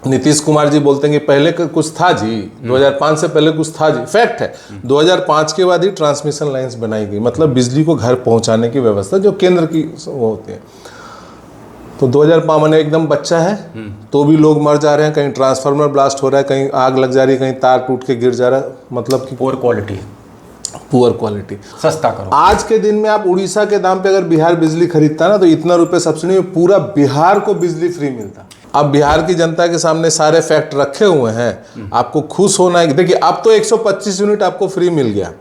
नीतीश कुमार जी बोलते हैं कि पहले कुछ था जी, 2005 से पहले कुछ था जी। फैक्ट है 2005 के बाद ही ट्रांसमिशन लाइंस बनाई गई, मतलब बिजली को घर पहुंचाने की व्यवस्था जो केंद्र की वो होती है। तो 2005 में एकदम बच्चा है तो भी लोग मर जा रहे हैं, कहीं ट्रांसफार्मर ब्लास्ट हो रहा है, कहीं आग लग जा रही है, कहीं तार टूट के गिर जा रहा है, मतलब कि पुअर क्वालिटी, सस्ता करो। आज के दिन में आप उड़ीसा के दाम पे अगर बिहार बिजली खरीदता ना तो इतना रुपए सब्सिडी में पूरा बिहार को बिजली फ्री मिलता। अब बिहार की जनता के सामने सारे फैक्ट रखे हुए हैं, आपको खुश होना है। देखिए अब तो 125 यूनिट आपको फ्री मिल गया,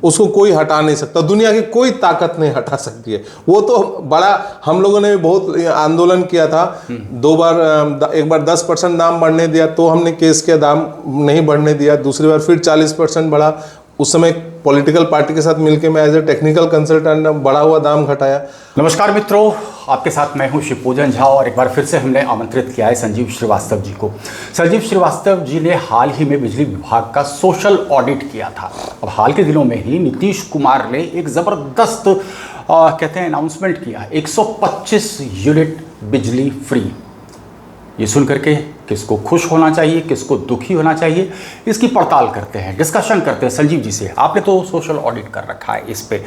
उसको कोई हटा नहीं सकता, दुनिया की कोई ताकत नहीं हटा सकती है। वो तो बड़ा, हम लोगों ने भी बहुत आंदोलन किया था, 2 बार, एक बार 10% दाम बढ़ने दिया तो हमने केस किया, दाम नहीं बढ़ने दिया, दूसरी बार फिर 40% बढ़ा। उस समय पॉलिटिकल पार्टी के साथ मिलकर मैं एज ए टेक्निकल कंसल्टेंट बढ़ा हुआ दाम घटाया। नमस्कार मित्रों, आपके साथ मैं हूं शिवपूजन झा और एक बार फिर से हमने आमंत्रित किया है संजीव श्रीवास्तव जी को। संजीव श्रीवास्तव जी ने हाल ही में बिजली विभाग का सोशल ऑडिट किया था। अब हाल के दिनों में ही नीतीश कुमार ने एक ज़बरदस्त कहते हैं अनाउंसमेंट किया, 125 यूनिट बिजली फ्री। ये सुन करके किसको खुश होना चाहिए, किसको दुखी होना चाहिए, इसकी पड़ताल करते हैं, डिस्कशन करते हैं संजीव जी से। आपने तो सोशल ऑडिट कर रखा है इस पे।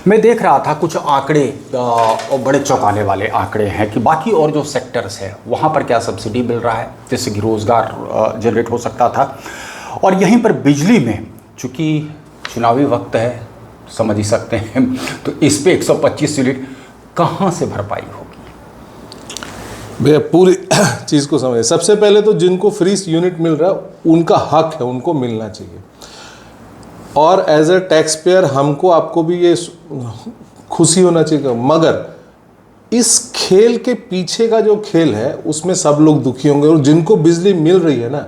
मैं देख रहा था कुछ आंकड़े बड़े चौंकाने वाले आंकड़े हैं कि बाकी और जो सेक्टर्स है वहाँ पर क्या सब्सिडी मिल रहा है जिससे कि रोज़गार जनरेट हो सकता था, और यहीं पर बिजली में चूँकि चुनावी वक्त है समझ ही सकते हैं, तो इस पर 125 यूनिट कहाँ से भरपाई होगी? भैया पूरी चीज़ को समझे। सबसे पहले तो जिनको फ्री यूनिट मिल रहा है उनका हक है, उनको मिलना चाहिए। और एज ए टैक्स पेयर हमको आपको भी ये खुशी होना चाहिए, मगर इस खेल के पीछे का जो खेल है उसमें सब लोग दुखी होंगे, और जिनको बिजली मिल रही है ना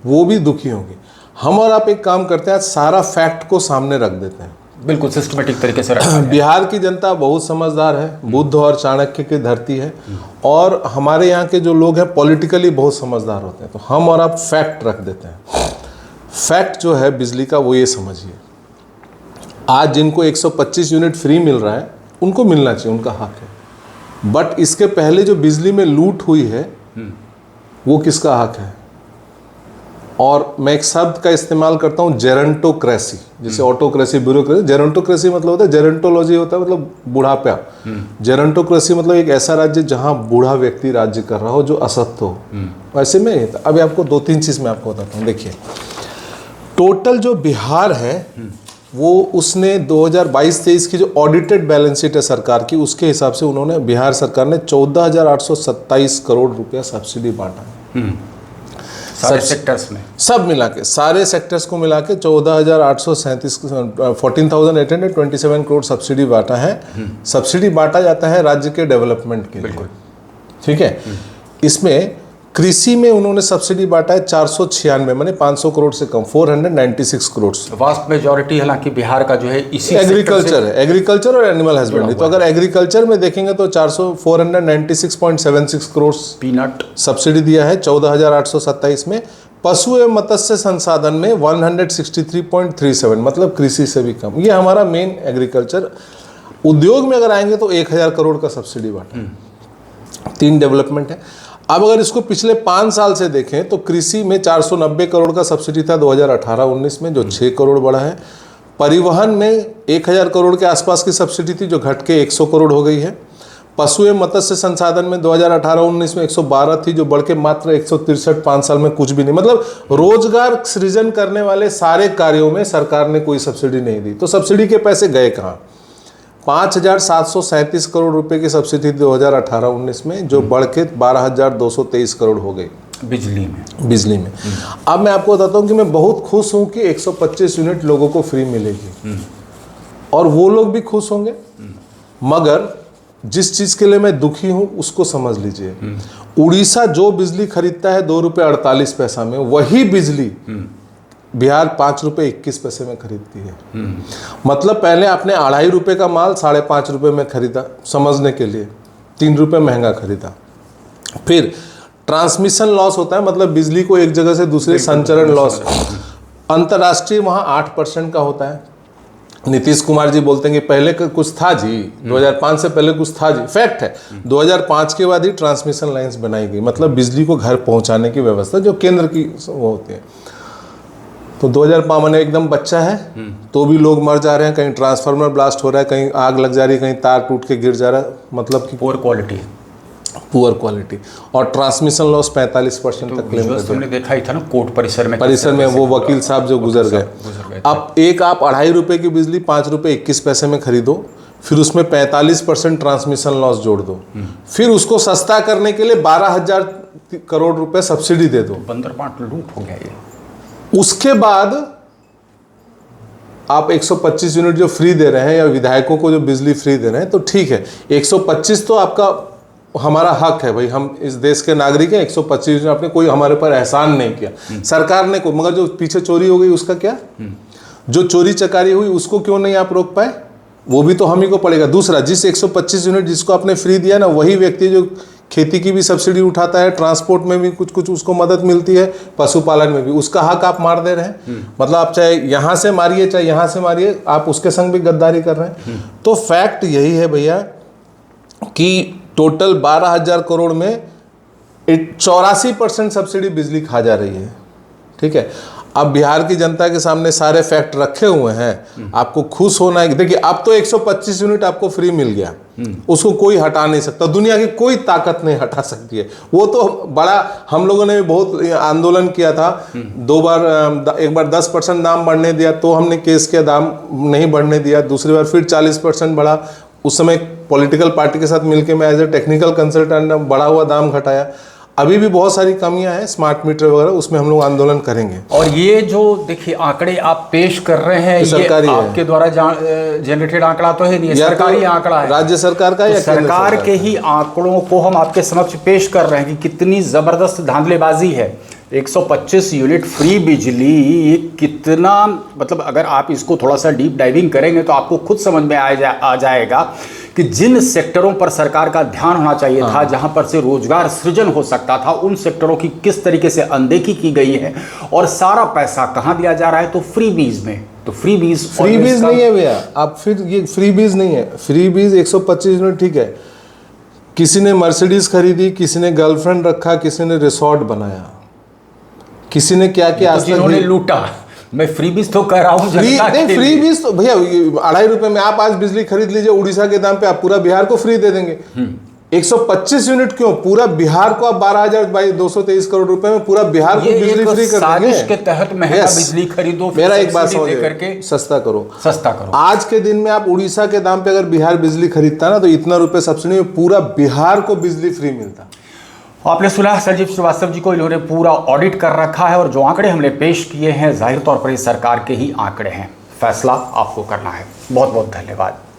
वो भी दुखी होंगे। हम और आप एक काम करते हैं, आज सारा फैक्ट को सामने रख देते हैं, बिल्कुल सिस्टमेटिक तरीके से रखा है। बिहार की जनता बहुत समझदार है, बुद्ध और चाणक्य की धरती है, और हमारे यहाँ के जो लोग हैं पॉलिटिकली बहुत समझदार होते हैं। तो हम और आप फैक्ट रख देते हैं। फैक्ट जो है बिजली का वो ये समझिए, आज जिनको 125 यूनिट फ्री मिल रहा है उनको मिलना चाहिए, उनका हक है। बट इसके पहले जो बिजली में लूट हुई है वो किसका हक है? और मैं एक शब्द का इस्तेमाल करता हूँ, जेरंटोक्रेसी। जैसे ऑटोक्रेसी, ब्यूरोक्रेसी, जेरंटोक्रेसी मतलब होता है, जेरंटोलॉजी होता है मतलब बुढ़ापा। जेरंटोक्रेसी मतलब एक ऐसा राज्य जहाँ बूढ़ा व्यक्ति राज्य कर रहा हो जो असत्य हो, वैसे में ही था। अभी आपको 2-3 चीज़ मैं आपको बताता हूँ। देखिए टोटल जो बिहार है वो उसने 2022-23 की जो ऑडिटेड बैलेंस शीट है सरकार की, उसके हिसाब से उन्होंने, बिहार सरकार ने 14,827 करोड़ रुपया सब्सिडी बांटा। सारे सेक्टर्स में सब मिला के, सारे सेक्टर्स को मिला के 14,837 14,827 करोड़ सब्सिडी बांटा है। सब्सिडी बांटा जाता है राज्य के डेवलपमेंट के लिए, ठीक है। इसमें कृषि में उन्होंने सब्सिडी बांटा है 496, माने 500 करोड़ से कम, 496 करोड़। वास्ट मेजॉरिटी हालांकि बिहार का जो है इसी एग्रीकल्चर है, एग्रीकल्चर और एनिमल हस्बेंड्री। तो अगर एग्रीकल्चर में देखेंगे तो 496.76 करोड़ पीनट सब्सिडी दिया है 14,827 में। पशु एवं मत्स्य संसाधन में 163.37, मतलब कृषि से भी कम। ये हमारा मेन एग्रीकल्चर। उद्योग में अगर आएंगे तो 1,000 करोड़ का सब्सिडी बांटा। 3 डेवलपमेंट है। अब अगर इसको पिछले 5 साल से देखें तो कृषि में 490 करोड़ का सब्सिडी था 2018-19 में, जो 6 करोड़ बढ़ा है। परिवहन में 1,000 करोड़ के आसपास की सब्सिडी थी जो घट के 100 करोड़ हो गई है। पशु एवं मत्स्य संसाधन में 2018-19 में 112 थी जो बढ़ के मात्र 163, 5 साल में कुछ भी नहीं। मतलब रोजगार सृजन करने वाले सारे कार्यों में सरकार ने कोई सब्सिडी नहीं दी। तो सब्सिडी के पैसे गए कहाँ? 5,737 करोड़ रुपए की सब्सिडी 2018-19 में, जो बढ़ के 12,223 करोड़ हो गई बिजली में। अब मैं आपको बताता हूँ कि मैं बहुत खुश हूँ कि 125 यूनिट लोगों को फ्री मिलेगी, और वो लोग भी खुश होंगे। मगर जिस चीज़ के लिए मैं दुखी हूँ उसको समझ लीजिए। उड़ीसा जो बिजली खरीदता है 2 रुपये 48 पैसा में, वही बिजली बिहार 5 रुपये 21 पैसे में खरीदती है। मतलब पहले आपने 2.5 रुपये का माल 5.5 रुपये में खरीदा, समझने के लिए 3 रुपये महंगा खरीदा। फिर ट्रांसमिशन लॉस होता है, मतलब बिजली को एक जगह से दूसरे संचरण लॉस। अंतर्राष्ट्रीय वहाँ 8% का होता है, नीतीश कुमार जी बोलते हैं कि पहले कुछ था जी, 2005 से पहले कुछ था जी। फैक्ट है, 2005 के बाद ही ट्रांसमिशन लाइंस बनाई गई, मतलब बिजली को घर पहुंचाने की व्यवस्था जो केंद्र की वो होती है। तो 2005 मैंने एकदम बच्चा है तो भी लोग मर जा रहे हैं, कहीं ट्रांसफार्मर ब्लास्ट हो रहा है, कहीं आग लग जा रही है, कहीं तार टूट के गिर जा रहा है, मतलब कि पुअर क्वालिटी। और ट्रांसमिशन लॉस 45% तक क्लेम करते हैं। हमने देखा ही था ना कोर्ट परिसर में वो वकील साहब जो गुजर गए। अब एक आप 2.5 रुपए की बिजली 5 रुपए 21 पैसे में खरीदो, फिर उसमें 45% ट्रांसमिशन लॉस जोड़ दो, फिर उसको सस्ता करने के लिए 12,000 करोड़ रुपए सब्सिडी दे दो। बंदर पाट लूट हो गया ये। उसके बाद आप 125 यूनिट जो फ्री दे रहे हैं या विधायकों को जो बिजली फ्री दे रहे हैं, तो ठीक है, 125 तो आपका हमारा हक है भाई, हम इस देश के नागरिक हैं। 125 यूनिट आपने कोई हमारे पर एहसान नहीं किया, सरकार ने को, मगर जो पीछे चोरी हो गई उसका क्या? जो चोरी चकारी हुई उसको क्यों नहीं आप रोक पाए? वो भी तो हम ही को पड़ेगा। दूसरा, जिस 125 यूनिट जिसको आपने फ्री दिया ना, वही व्यक्ति जो खेती की भी सब्सिडी उठाता है, ट्रांसपोर्ट में भी कुछ उसको मदद मिलती है, पशुपालन में भी, उसका हक आप मार दे रहे हैं। मतलब आप चाहे यहाँ से मारिए चाहे यहाँ से मारिए, आप उसके संग भी गद्दारी कर रहे हैं। तो फैक्ट यही है भैया कि टोटल 12,000 करोड़ में 84% सब्सिडी बिजली खा जा रही है। ठीक है, अब बिहार की जनता के सामने सारे फैक्ट रखे हुए हैं, आपको खुश होना है। देखिए, अब तो 125 यूनिट आपको फ्री मिल गया, उसको कोई हटा नहीं सकता, दुनिया की कोई ताकत नहीं हटा सकती है। वो तो बड़ा, हम लोगों ने भी बहुत आंदोलन किया था, 2 बार, एक बार 10% दाम बढ़ने दिया तो हमने केस किया, दाम नहीं बढ़ने दिया, दूसरी बार फिर 40% बढ़ा। उस समय पॉलिटिकल पार्टी के साथ मिलकर मैं एज ए टेक्निकल कंसल्टेंट बढ़ा हुआ दाम घटाया। अभी भी बहुत सारी कमियां हैं, स्मार्ट मीटर वगैरह, उसमें हम लोग आंदोलन करेंगे। और ये जो देखिए आंकड़े आप पेश कर रहे हैं, ये सरकारी आपके द्वारा जनरेटेड आंकड़ा तो है नहीं, सरकारी तो आंकड़ा है, राज्य सरकार का, तो या सरकार के ही आंकड़ों को हम आपके समक्ष पेश कर रहे हैं कि कितनी जबरदस्त धांधलेबाजी है। 125 यूनिट फ्री बिजली कितना, मतलब अगर आप इसको थोड़ा सा डीप डाइविंग करेंगे तो आपको खुद समझ में आ जाएगा कि जिन सेक्टरों पर सरकार का ध्यान होना चाहिए था, जहां पर से रोजगार सृजन हो सकता था, उन सेक्टरों की किस तरीके से अनदेखी की गई है, और सारा पैसा कहां दिया जा रहा है? तो फ्री बीज में। तो फ्री बीज नहीं है भैया, आप फिर ये फ्री बीज नहीं है। फ्री बीज 125 यूनिट ठीक है, किसी ने मर्सिडीज खरीदी, किसी ने गर्लफ्रेंड रखा, किसी ने रिसोर्ट बनाया, किसी ने क्या किया, तो जिन्होंने लूटा। मैं फ्री बीज तो कह रहा हूँ, फ्री बीज तो भैया 2.5 रुपए में आप आज बिजली खरीद लीजिए उड़ीसा के दाम पे, आप पूरा बिहार को फ्री दे देंगे। 125 यूनिट क्यों? पूरा बिहार को आप 12,223 करोड़ रुपए में पूरा बिहार को बिजली फ्री कर देंगे। साजिश के तहत महंगा बिजली खरीदो, मेरा एक बात समझिए, करके सस्ता करो। आज के दिन में आप उड़ीसा के दाम पे अगर बिहार बिजली खरीदता ना, तो इतना रुपए सब्सिडी में पूरा बिहार को बिजली फ्री मिलता। आपने सुना संजीव श्रीवास्तव जी को, इन्होंने पूरा ऑडिट कर रखा है, और जो आंकड़े हमने पेश किए हैं जाहिर तौर पर ये सरकार के ही आंकड़े हैं। फैसला आपको करना है। बहुत बहुत धन्यवाद।